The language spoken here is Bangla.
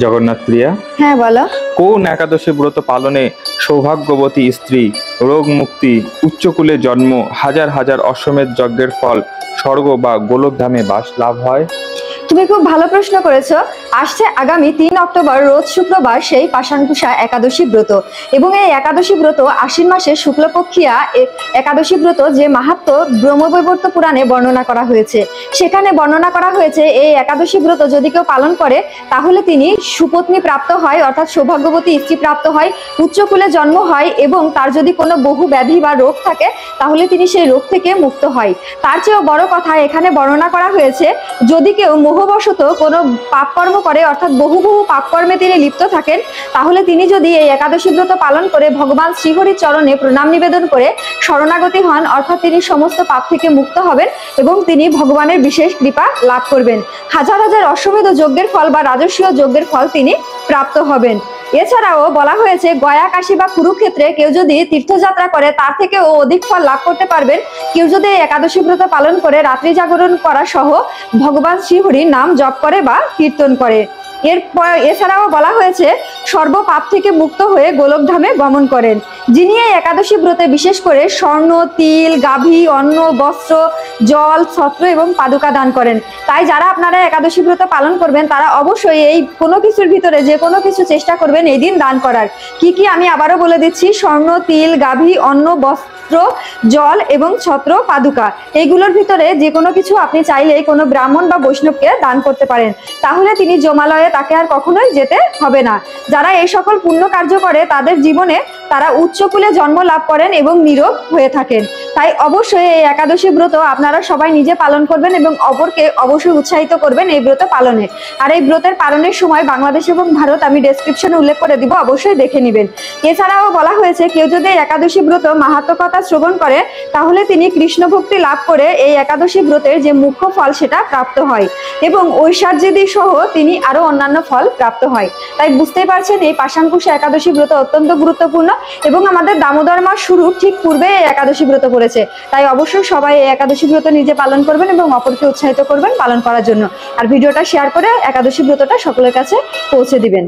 জগন্নাথ প্রিয়া, হ্যাঁ বলো। কোন একাদশী ব্রত পালনে সৌভাগ্যবতী স্ত্রী, রোগ মুক্তি, উচ্চকুলে জন্ম, হাজার হাজার অশ্বমেধ যজ্ঞের ফল, স্বর্গ বা গোলকধামে বাস লাভ হয়? তুমি খুব ভালো প্রশ্ন করেছো। আসছে আগামী ৩ অক্টোবর রোজ শুক্রবার সেই পাষাণকুশা একাদশী ব্রত, এবং এই একাদশী ব্রত আশ্বিন মাসের শুক্লপক্ষিয়া একাদশী ব্রত, যে মাহাত্ম্য ব্রহ্মবৈবর্ত পুরাণে বর্ণনা করা হয়েছে। সেখানে বর্ণনা করা হয়েছে এই একাদশী ব্রত যদি কেউ পালন করে তাহলে তিনি সুপত্নী প্রাপ্ত হয়, অর্থাৎ সৌভাগ্যবতী স্ত্রী প্রাপ্ত হয়, উচ্চকুলে জন্ম হয়, এবং তার যদি কোনো বহু ব্যাধি বা রোগ থাকে তাহলে তিনি সেই রোগ থেকে মুক্ত হয়। তার চেয়েও বড় কথা এখানে বর্ণনা করা হয়েছে, যদি কেউ মোহবশত কোনো পাপকর্ম করে, অর্থাৎ বহু বহু পাপকর্মে তিনি লিপ্ত থাকেন, তাহলে তিনি যদি এই একাদশী ব্রত পালন করে ভগবান শ্রীহরির চরণে প্রণাম নিবেদন করে শরণাগতি হন, অর্থাৎ তিনি সমস্ত পাপ থেকে মুক্ত হবেন এবং তিনি ভগবানের বিশেষ কৃপা লাভ করবেন। হাজার হাজার অশ্বমেধ যজ্ঞের ফল বা রাজস্বীয় যজ্ঞের ফল তিনি প্রাপ্ত হবেন। এছাড়াও বলা হয়েছে গয়া, কাশী বা কুরুক্ষেত্রে কেউ যদি তীর্থযাত্রা করে তার থেকেও অধিক ফল লাভ করতে পারবেন কেউ যদি একাদশী ব্রত পালন করে রাত্রি জাগরণ করা সহ ভগবান শ্রীহরির নাম জপ করে বা কীর্তন করে। এছাড়াও বলা হয়েছে সর্ব পাপ থেকে মুক্ত হয়ে গোলকধামে গমন করেন যিনি এই একাদশী ব্রতে বিশেষ করে স্বর্ণ, তিল, গাভী, অন্ন, বস্ত্র, জল, ছত্র এবং পাদুকা দান করেন। তাই যারা আপনারা একাদশী ব্রত পালন করবেন তারা অবশ্যই এই কোনো কিছুর ভিতরে যে কোনো কিছু চেষ্টা করবেন এই দিন দান করার। কি কি আমি আবারও বলে দিচ্ছি: স্বর্ণ, তিল, গাভী, অন্ন, বস্ত্র, জল এবং ছত্র, পাদুকা। এইগুলোর ভিতরে যে কোনো কিছু আপনি চাইলে কোনো ব্রাহ্মণ বা বৈষ্ণবকে দান করতে পারেন, তাহলে তিনি জমালয়ে তাকে আর কখনোই যেতে হবে না। যারা এই সকল পুণ্য কার্য করে তাদের জীবনে তারা উচ্চকুলে জন্ম লাভ করেন এবং নিরোগ হয়ে থাকেন। তাই অবশ্যই এই একাদশী ব্রত আপনারা সবাই নিজে পালন করবেন এবং অপরকে অবশ্যই উৎসাহিত করবেন এই ব্রত পালনে। আর এই ব্রতের পালনের সময় বাংলাদেশ এবং ভারত আমি ডেসক্রিপশনে উল্লেখ করে দিব, অবশ্যই দেখে নেবেন। এছাড়াও বলা হয়েছে কেউ যদি একাদশী ব্রত মাহাত্ম্য কথা শ্রবণ করে তাহলে তিনি কৃষ্ণ ভক্তি লাভ করে এই একাদশী ব্রতের যে মুখ্য ফল সেটা প্রাপ্ত হয় এবং ঐশ্বর্যদি সহ তিনি আরো অন্যান্য ফল প্রাপ্ত হয়। তাই বুঝতেই পারছেন এই পাষাণকুশা একাদশী ব্রত অত্যন্ত গুরুত্বপূর্ণ এবং আমাদের দামোদর মাস শুরু ঠিক পূর্বে এই একাদশী ব্রত পড়েছে। তাই অবশ্যই সবাই এই একাদশী ব্রত নিজে পালন করবেন এবং অপরকে উৎসাহিত করবেন পালন করার জন্য। আর ভিডিওটা শেয়ার করে একাদশী ব্রতটা সকলের কাছে পৌঁছে দিবেন।